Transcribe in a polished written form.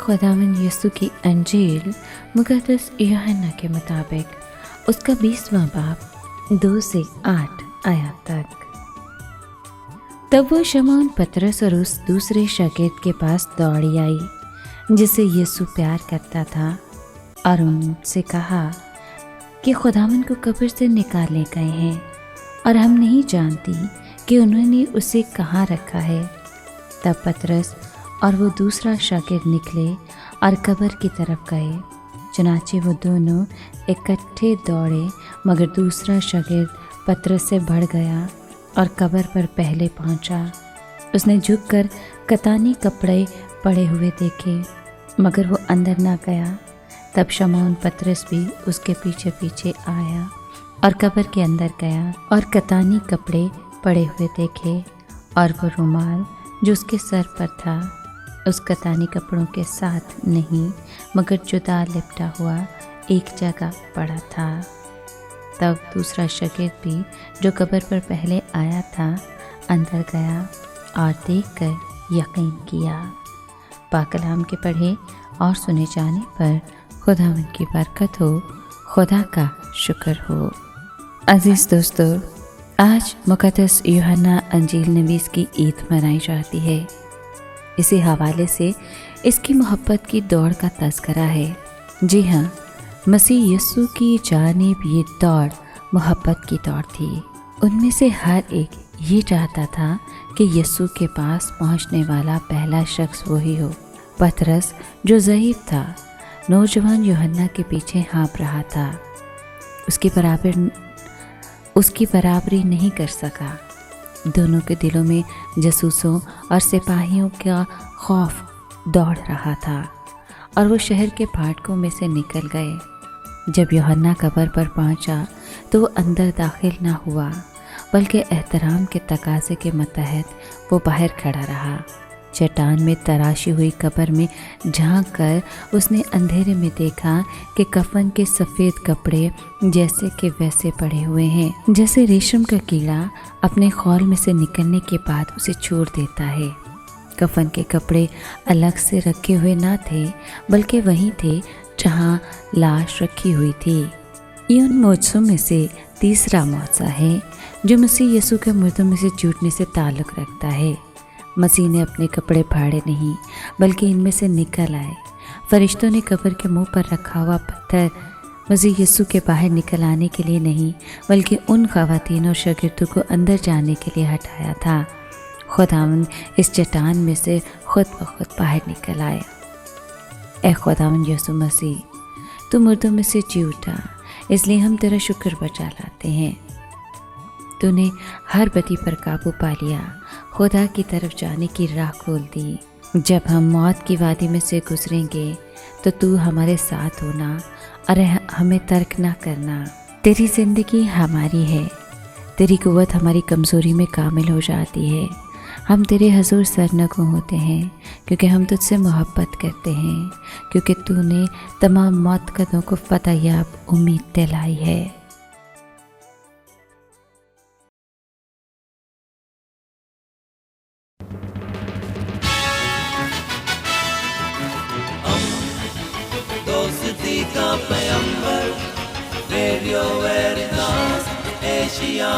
खुदावंद यीशु की अंजील मुक़द्दस यूहन्ना के मुताबिक उसका 20वां बाब 2 से 8 आयत तक। तब वो शमौन पतरस और उस दूसरे शागिर्द के पास दौड़ी आई जिसे यीशु प्यार करता था और उनसे कहा कि खुदावंद को कब्र से निकाले गए हैं और हम नहीं जानती कि उन्होंने उसे कहाँ रखा है। तब पतरस और वो दूसरा शागिर्द निकले और कब्र की तरफ गए। चुनाचे वो दोनों इकट्ठे दौड़े, मगर दूसरा शागिर्द पतरस से बढ़ गया और कब्र पर पहले पहुंचा। उसने झुककर कतानी कपड़े पड़े हुए देखे, मगर वो अंदर ना गया। तब शमौन पतरस भी उसके पीछे पीछे आया और कब्र के अंदर गया और कतानी कपड़े पड़े हुए देखे और वो रुमाल जो उसके सर पर था उस कतानी कपड़ों के साथ नहीं, मगर जुदा लिपटा हुआ एक जगह पड़ा था। तब दूसरा शागिर्द भी जो कब्र पर पहले आया था अंदर गया और देखकर यकीन किया। पाक कलाम के पढ़े और सुने जाने पर खुदावंद की बरकत हो, खुदा का शुक्र हो। अजीज़ दोस्तों, आज मुक़द्दस यूहन्ना अंजील नवीस की ईद मनाई जाती है। इसी हवाले से इसकी मोहब्बत की दौड़ का तज़करा है। जी हाँ, मसीह यीशु की जानिब ये दौड़ मोहब्बत की दौड़ थी। उनमें से हर एक ये चाहता था कि यीशु के पास पहुंचने वाला पहला शख्स वही हो। पतरस जो ज़ईफ़ था, नौजवान यूहन्ना के पीछे हाँप रहा था, उसकी बराबरी नहीं कर सका। दोनों के दिलों में जासूसों और सिपाहियों का खौफ दौड़ रहा था और वो शहर के फाटकों में से निकल गए। जब यूहन्ना कब्र पर पहुंचा तो वो अंदर दाखिल ना हुआ, बल्कि एहतराम के तकाज़े के मतहत वो बाहर खड़ा रहा। चट्टान में तराशी हुई कब्र में झांक कर उसने अंधेरे में देखा कि कफन के सफ़ेद कपड़े जैसे के वैसे पड़े हुए हैं, जैसे रेशम का कीड़ा अपने खौल में से निकलने के बाद उसे छोड़ देता है। कफन के कपड़े अलग से रखे हुए ना थे, बल्कि वहीं थे जहां लाश रखी हुई थी। ये उन मौजज़ों में से तीसरा मौजज़ा है जो मसीह यीशु के मुर्दों में से जुटने से ताल्लुक़ रखता है। मसीह ने अपने कपड़े फाड़े नहीं, बल्कि इनमें से निकल आए। फरिश्तों ने कब्र के मुंह पर रखा हुआ पत्थर मसीह यीशु के बाहर निकल आने के लिए नहीं, बल्कि उन ख़वातीन और शागिर्दों को अंदर जाने के लिए हटाया था। खुदावंद इस चट्टान में से खुद ब खुद बाहर निकल आया। ए खुदावंद यीशु मसीह, तू मुर्दों में से जी उठा, इसलिए हम तेरा शुक्र बजा लाते हैं। तूने हर बदी पर काबू पा लिया, खुदा की तरफ जाने की राह खोल दी। जब हम मौत की वादी में से गुजरेंगे तो तू हमारे साथ होना और हमें तर्क ना करना। तेरी ज़िंदगी हमारी है, तेरी कुव्वत हमारी कमज़ोरी में कामिल हो जाती है। हम तेरे हजूर सरनगू होते हैं क्योंकि हम तुझसे मोहब्बत करते हैं, क्योंकि तूने तमाम मौत कदों को फतह याब उम्मीद दिलाई है। दोस्ती का पैगंबर, रेडियो वेरितास एशिया।